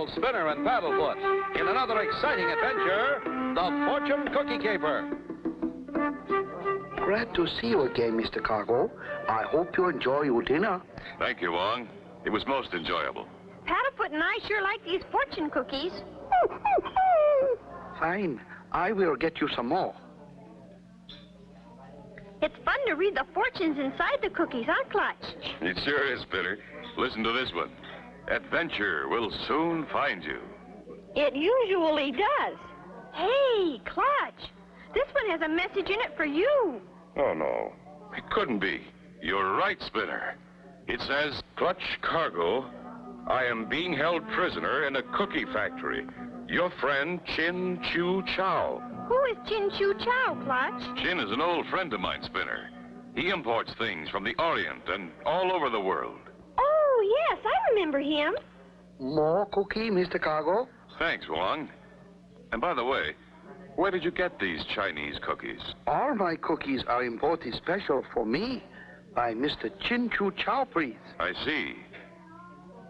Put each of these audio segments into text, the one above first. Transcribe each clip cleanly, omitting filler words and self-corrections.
pals Spinner and Paddlefoot in another exciting adventure, the Fortune Cookie Caper. Glad to see you again, Mr. Cargo. I hope you enjoy your dinner. Thank you, Wong. It was most enjoyable. Paddlefoot and I sure like these fortune cookies. Fine. I will get you some more. It's fun to read the fortunes inside the cookies, huh, Clutch? It sure is, Spinner. Listen to this one. Adventure will soon find you. It usually does. Hey, Clutch, this one has a message in it for you. Oh, no. It couldn't be. You're right, Spinner. It says, Clutch Cargo, I am being held prisoner in a cookie factory. Your friend, Chin Chew Chow. Who is Chin Chew Chow, Clutch? Chin is an old friend of mine, Spinner. He imports things from the Orient and all over the world. Oh, yes, I remember him. More cookie, Mr. Cargo? Thanks, Wong. And by the way, where did you get these Chinese cookies? All my cookies are imported special for me by Mr. Chin Chew Chow, please. I see.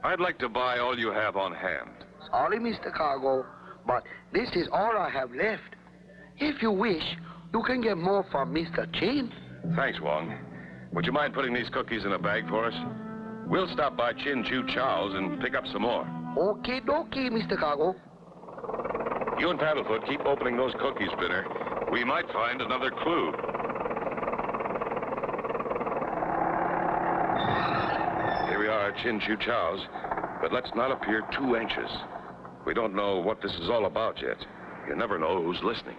I'd like to buy all you have on hand. Sorry, Mr. Cargo, but this is all I have left. If you wish, you can get more from Mr. Chin. Thanks, Wong. Would you mind putting these cookies in a bag for us? We'll stop by Chin Chew Chow's and pick up some more. Okie dokie, Mr. Cargo. You and Paddlefoot keep opening those cookies, Spinner. We might find another clue. Here we are at Chin Chew Chow's, but let's not appear too anxious. We don't know what this is all about yet. You never know who's listening.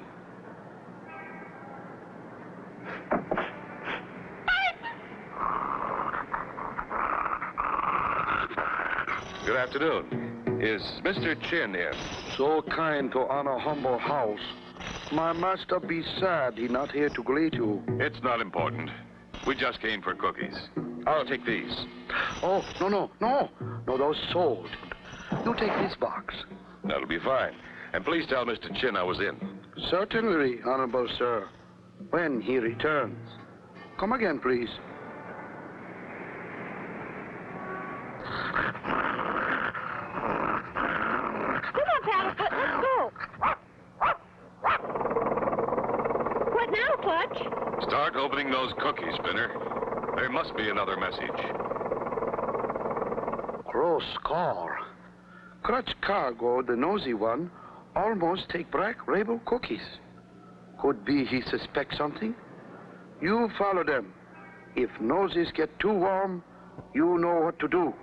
Good afternoon. Is Mr. Chin in? So kind to honor humble house. My master be sad he not here to greet you. It's not important. We just came for cookies. I'll take these. Oh, no, those sold. You take this box. That'll be fine. And please tell Mr. Chin I was in. Certainly, honorable sir. When he returns. Come again, please. Come on, Paddlefoot, let's go. What now, Clutch? Start opening those cookies, Spinner. There must be another message. Close call. Clutch Cargo, the nosy one, almost take black label cookies. Could be he suspects something. You follow them. If noses get too warm, you know what to do.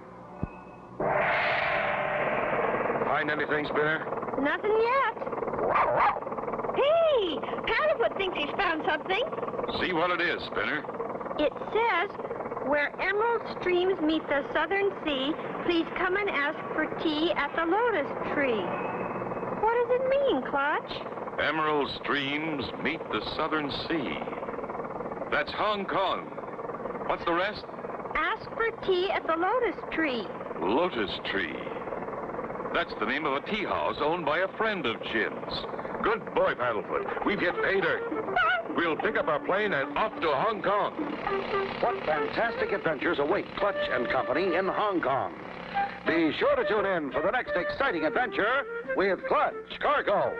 Find anything, Spinner? Nothing yet. Hey, Paddlefoot thinks he's found something. See what it is, Spinner. It says, where emerald streams meet the southern sea, please come and ask for tea at the lotus tree. What does it mean, Clutch? Emerald streams meet the southern sea. That's Hong Kong. What's the rest? Ask for tea at the lotus tree. Lotus Tree. That's the name of a tea house owned by a friend of Chin's. Good boy, Paddlefoot. We've hit pay dirt. We'll pick up our plane and off to Hong Kong. What fantastic adventures await Clutch and Company in Hong Kong. Be sure to tune in for the next exciting adventure with Clutch Cargo.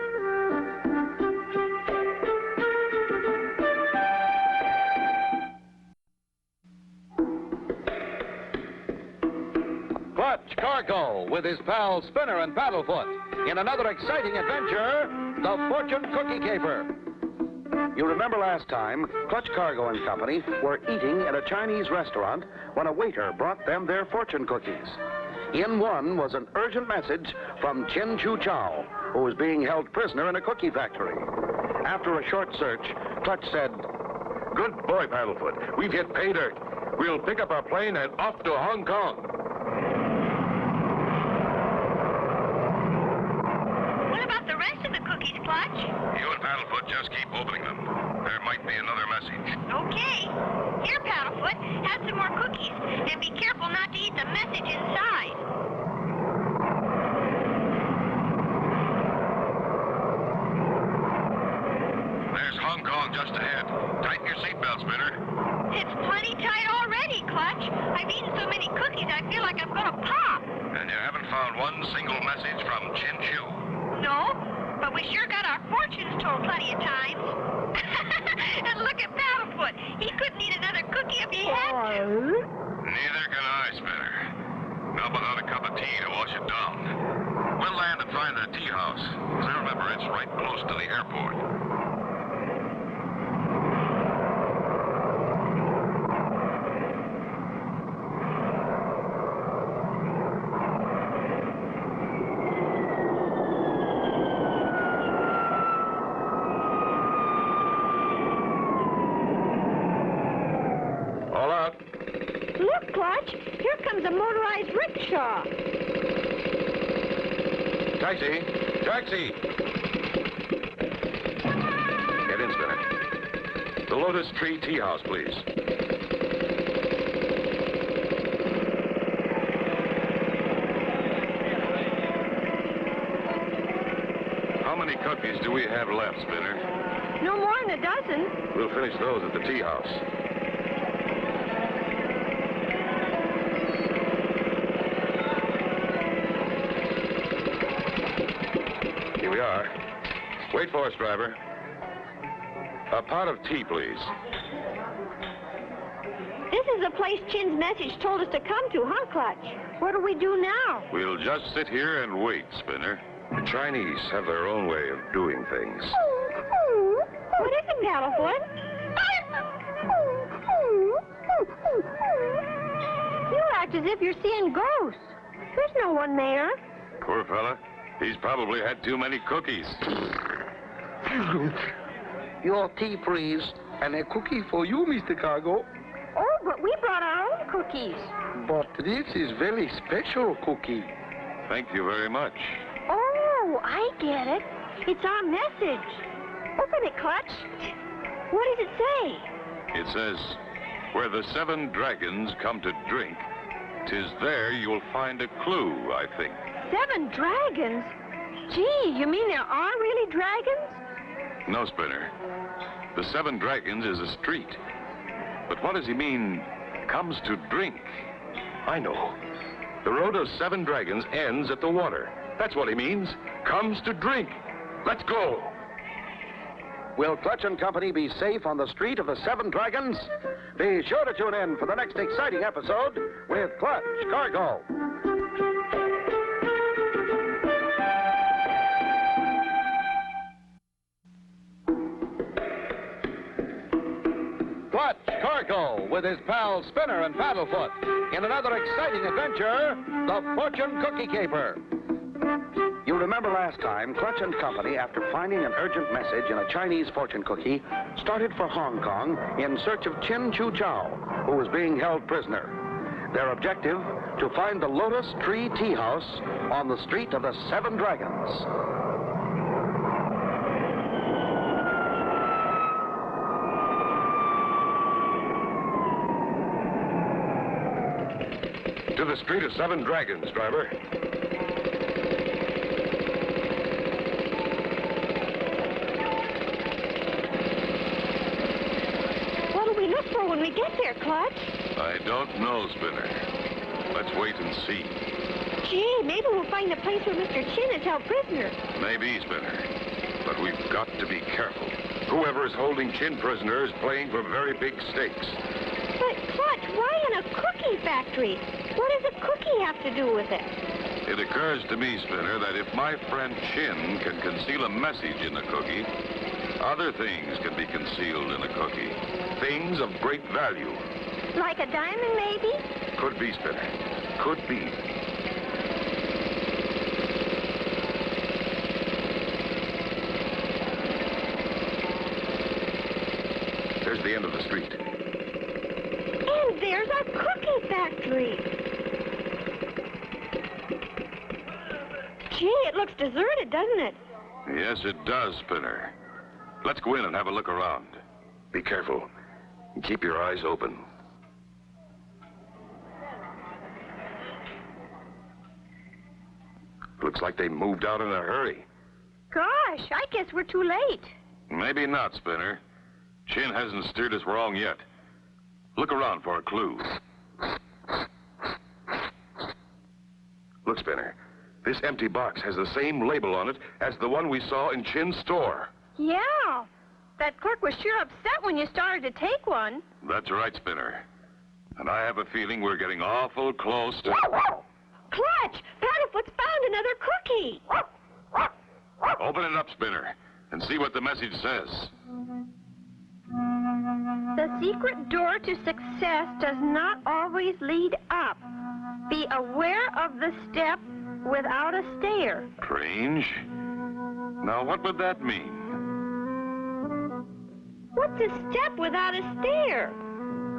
Clutch Cargo with his pals Spinner and Paddlefoot in another exciting adventure, the Fortune Cookie Caper. You remember last time, Clutch Cargo and Company were eating at a Chinese restaurant when a waiter brought them their fortune cookies. In one was an urgent message from Chin Chew Chow, who was being held prisoner in a cookie factory. After a short search, Clutch said, Good boy, Paddlefoot. We've hit pay dirt. We'll pick up our plane and off to Hong Kong. What about the rest of the cookies, Clutch? You and Paddlefoot just keep opening them. There might be another message. Okay. Here, Paddlefoot, have some more cookies. And be careful not to eat the message inside. There's Hong Kong just ahead. Tighten your seatbelt, Spinner. It's plenty tight already, Clutch. I've eaten so many cookies, I feel like I'm going to pop. And you haven't found found one single message from Chin Chew? No, but we sure got our fortunes told plenty of times. And look at Paddlefoot. He couldn't eat another cookie if he had to. Neither can I, Spinner. Not without a cup of tea to wash it down. We'll land and find the tea house. As I remember, it's right close to the airport. All out. Look, Clutch. Here comes a motorized rickshaw. Taxi! Taxi! Get in, Spinner. The Lotus Tree Tea House, please. How many cookies do we have left, Spinner? No more than a dozen. We'll finish those at the tea house. Here we are. Wait for us, driver. A pot of tea, please. This is the place Chin's message told us to come to, huh, Clutch? What do we do now? We'll just sit here and wait, Spinner. The Chinese have their own way of doing things. What is it, Paddlefoot? You act as if you're seeing ghosts. There's no one there. Poor fella. He's probably had too many cookies. Your tea, please. And a cookie for you, Mr. Cargo. Oh, but we brought our own cookies. But this is very special cookie. Thank you very much. Oh, I get it. It's our message. Open it, Clutch. What does it say? It says, where the 7 dragons come to drink, 'tis there you'll find a clue, I think. 7 dragons? Gee, you mean there are really dragons? No, Spinner. The 7 dragons is a street. But what does he mean, comes to drink? I know. The road of 7 dragons ends at the water. That's what he means. Comes to drink. Let's go. Will Clutch and Company be safe on the street of the 7 Dragons? Be sure to tune in for the next exciting episode with Clutch Cargo. Clutch Cargo with his pals Spinner and Paddlefoot in another exciting adventure, the Fortune Cookie Caper. You remember last time, Clutch and Company, after finding an urgent message in a Chinese fortune cookie, started for Hong Kong in search of Chin Chew Chow, who was being held prisoner. Their objective, to find the Lotus Tree Tea House on the street of the 7 Dragons. To the street of 7 dragons, driver. What'll we look for when we get there, Clutch? I don't know, Spinner. Let's wait and see. Gee, maybe we'll find the place where Mr. Chin is held prisoner. Maybe, Spinner. But we've got to be careful. Whoever is holding Chin prisoner is playing for very big stakes. But, Clutch, why in a cookie factory? What does a cookie have to do with it? It occurs to me, Spinner, that if my friend Chin can conceal a message in a cookie, other things can be concealed in a cookie. Things of great value. Like a diamond, maybe? Could be, Spinner. Could be. There's the end of the street. And there's our cookie factory. Gee, it looks deserted, doesn't it? Yes, it does, Spinner. Let's go in and have a look around. Be careful. And keep your eyes open. Looks like they moved out in a hurry. Gosh, I guess we're too late. Maybe not, Spinner. Chin hasn't steered us wrong yet. Look around for a clue. Look, Spinner. This empty box has the same label on it as the one we saw in Chin's store. Yeah. That clerk was sure upset when you started to take one. That's right, Spinner. And I have a feeling we're getting awful close to... Clutch! Paddlefoot's found another cookie. Open it up, Spinner, and see what the message says. The secret door to success does not always lead up. Be aware of the step without a stair. Strange. Now, what would that mean? What's a step without a stair?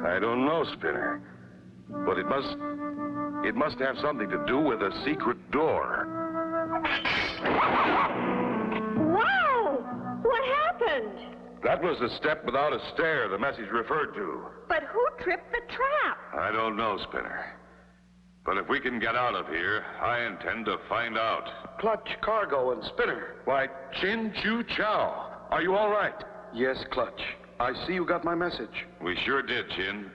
I don't know, Spinner. But it must have something to do with a secret door. Wow! What happened? That was the step without a stair the message referred to. But who tripped the trap? I don't know, Spinner. But if we can get out of here, I intend to find out. Clutch, Cargo, and Spinner. Why, Chin Chew Chow, are you all right? Yes, Clutch. I see you got my message. We sure did, Chin.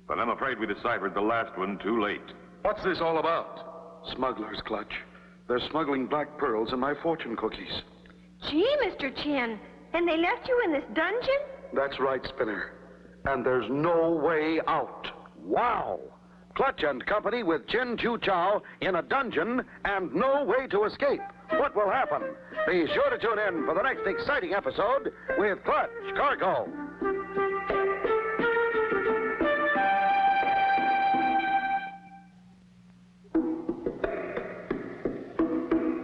But I'm afraid we deciphered the last one too late. What's this all about? Smugglers, Clutch. They're smuggling black pearls and my fortune cookies. Gee, Mr. Chin, and they left you in this dungeon? That's right, Spinner. And there's no way out. Wow! Clutch and Company with Chin Chew Chow in a dungeon and no way to escape. What will happen? Be sure to tune in for the next exciting episode with Clutch Cargo.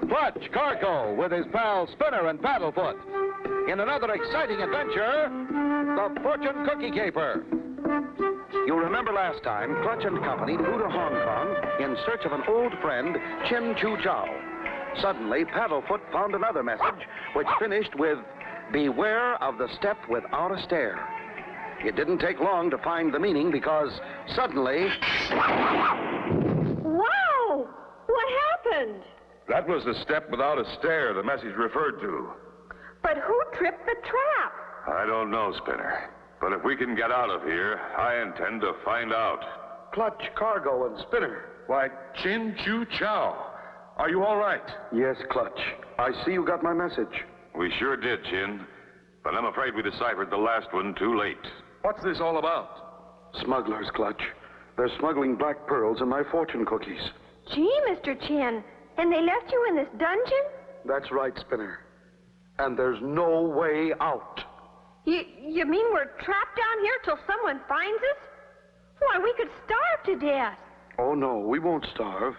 Clutch Cargo with his pals Spinner and Paddlefoot in another exciting adventure, the Fortune Cookie Caper. You remember last time, Clutch and Company flew to Hong Kong in search of an old friend, Chin Chew Chow. Suddenly, Paddlefoot found another message, which finished with, "Beware of the step without a stair." It didn't take long to find the meaning because suddenly... Wow! What happened? That was the step without a stair the message referred to. But who tripped the trap? I don't know, Spinner. But if we can get out of here, I intend to find out. Clutch, Cargo, and Spinner. Why, Chin Chew Chow, are you all right? Yes, Clutch. I see you got my message. We sure did, Chin. But I'm afraid we deciphered the last one too late. What's this all about? Smugglers, Clutch. They're smuggling black pearls and my fortune cookies. Gee, Mr. Chin, and they left you in this dungeon? That's right, Spinner. And there's no way out. You mean we're trapped down here till someone finds us? Why, we could starve to death. Oh, no, we won't starve.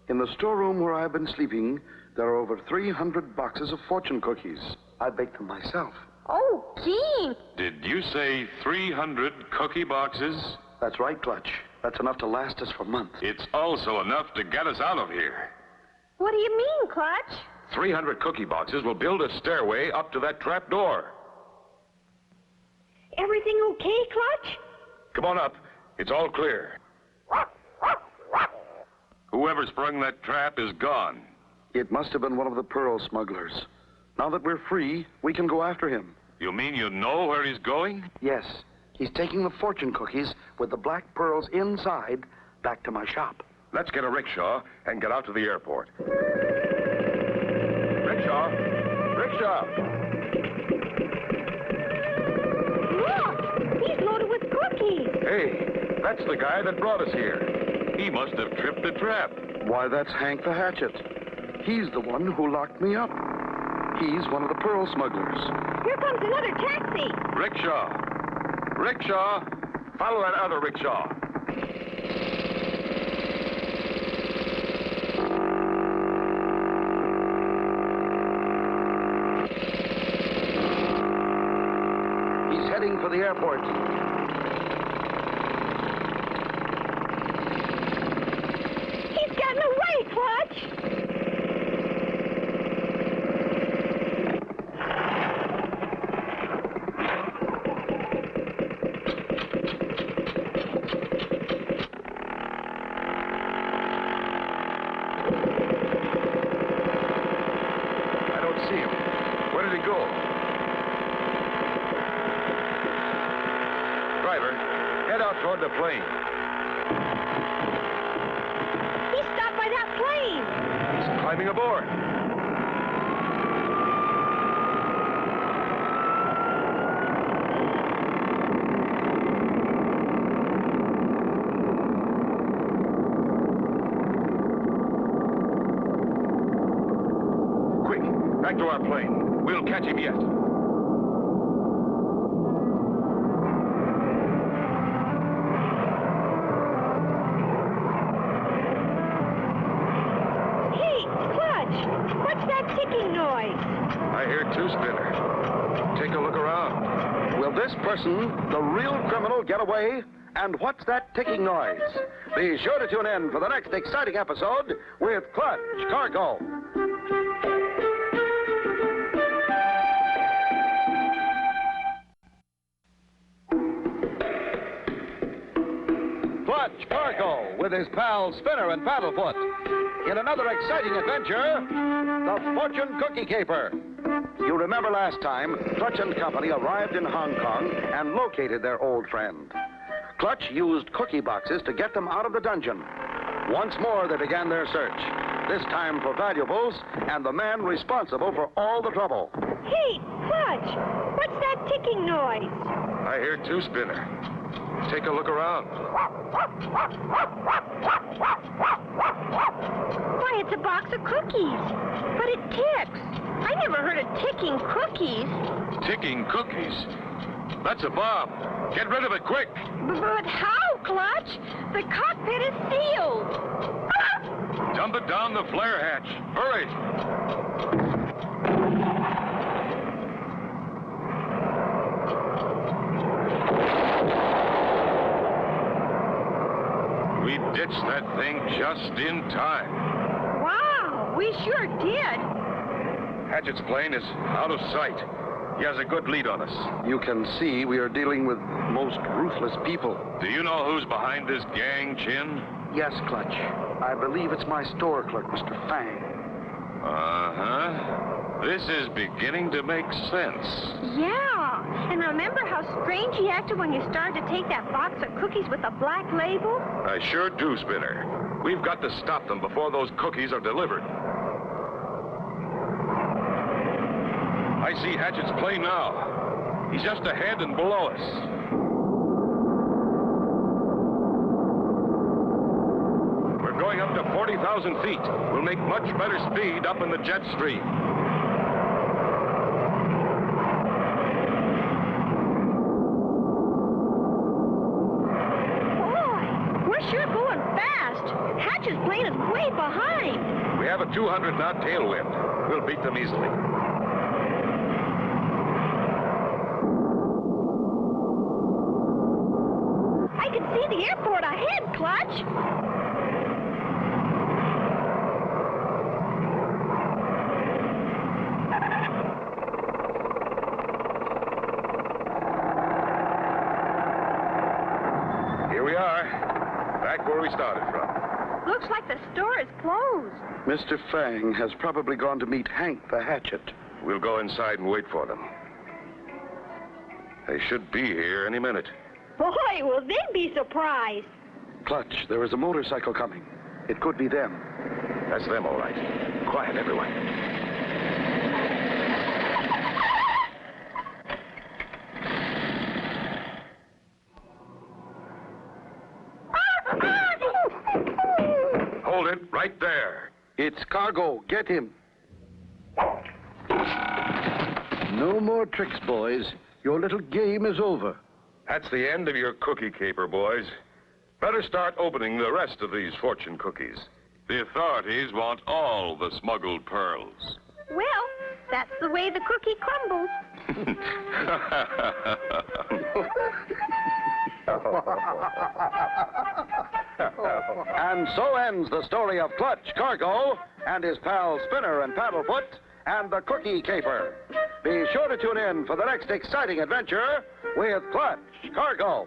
In the storeroom where I've been sleeping, there are over 300 boxes of fortune cookies. I baked them myself. Oh, gee. Did you say 300 cookie boxes? That's right, Clutch. That's enough to last us for months. It's also enough to get us out of here. What do you mean, Clutch? 300 cookie boxes will build a stairway up to that trap door. Everything okay, Clutch? Come on up. It's all clear. Whoever sprung that trap is gone. It must have been one of the pearl smugglers. Now that we're free, we can go after him. You mean you know where he's going? Yes. He's taking the fortune cookies with the black pearls inside back to my shop. Let's get a rickshaw and get out to the airport. Rickshaw! Rickshaw! Look! He's loaded with cookies. Hey, that's the guy that brought us here. He must have tripped the trap. Why, that's Hank the Hatchet. He's the one who locked me up. He's one of the pearl smugglers. Here comes another taxi. Rickshaw! Rickshaw! Follow that other rickshaw. He's heading for the airport. He's gotten away, Clutch. I don't see him. Where did he go? Driver, head out toward the plane. He stopped by that plane. He's climbing aboard. Quick, back to our plane. We'll catch him yet. Ticking noise. I hear two, Spinner. Take a look around. Will this person, the real criminal, get away? And what's that ticking noise? Be sure to tune in for the next exciting episode with Clutch Cargo. Clutch Cargo with his pals Spinner and Paddlefoot. In another exciting adventure, the Fortune Cookie Caper. You remember last time, Clutch and Company arrived in Hong Kong and located their old friend. Clutch used cookie boxes to get them out of the dungeon. Once more, they began their search, this time for valuables and the man responsible for all the trouble. Hey, Clutch, what's that ticking noise? I hear two, Spinner. Take a look around. Why, it's a box of cookies. But it ticks. I never heard of ticking cookies. Ticking cookies? That's a bomb. Get rid of it quick. But how, Clutch? The cockpit is sealed. Dump it down the flare hatch. Hurry. We ditched that thing just in time. Wow, we sure did. Hatchett's plane is out of sight. He has a good lead on us. You can see we are dealing with most ruthless people. Do you know who's behind this gang, Chin? Yes, Clutch. I believe it's my store clerk, Mr. Fang. Uh-huh. This is beginning to make sense. Yeah, and remember how strange he acted when you started to take that box of cookies with a black label? I sure do, Spinner. We've got to stop them before those cookies are delivered. I see Hatchett's plane now. He's just ahead and below us. We're going up to 40,000 feet. We'll make much better speed up in the jet stream. Boy, we're sure going fast. Hatch's plane is way behind. We have a 200-knot tailwind. We'll beat them easily. I can see the airport ahead, Clutch. Here we are, back where we started from. Looks like the store is closed. Mr. Fang has probably gone to meet Hank the Hatchet. We'll go inside and wait for them. They should be here any minute. Boy, will they be surprised. Clutch, there is a motorcycle coming. It could be them. That's them, all right. Quiet, everyone. Hold it right there. It's cargo. Get him. No more tricks, boys. Your little game is over. That's the end of your cookie caper, boys. Better start opening the rest of these fortune cookies. The authorities want all the smuggled pearls. Well, that's the way the cookie crumbles. And so ends the story of Clutch Cargo and his pals Spinner and Paddlefoot and the Cookie Caper. Be sure to tune in for the next exciting adventure with Clutch Cargo.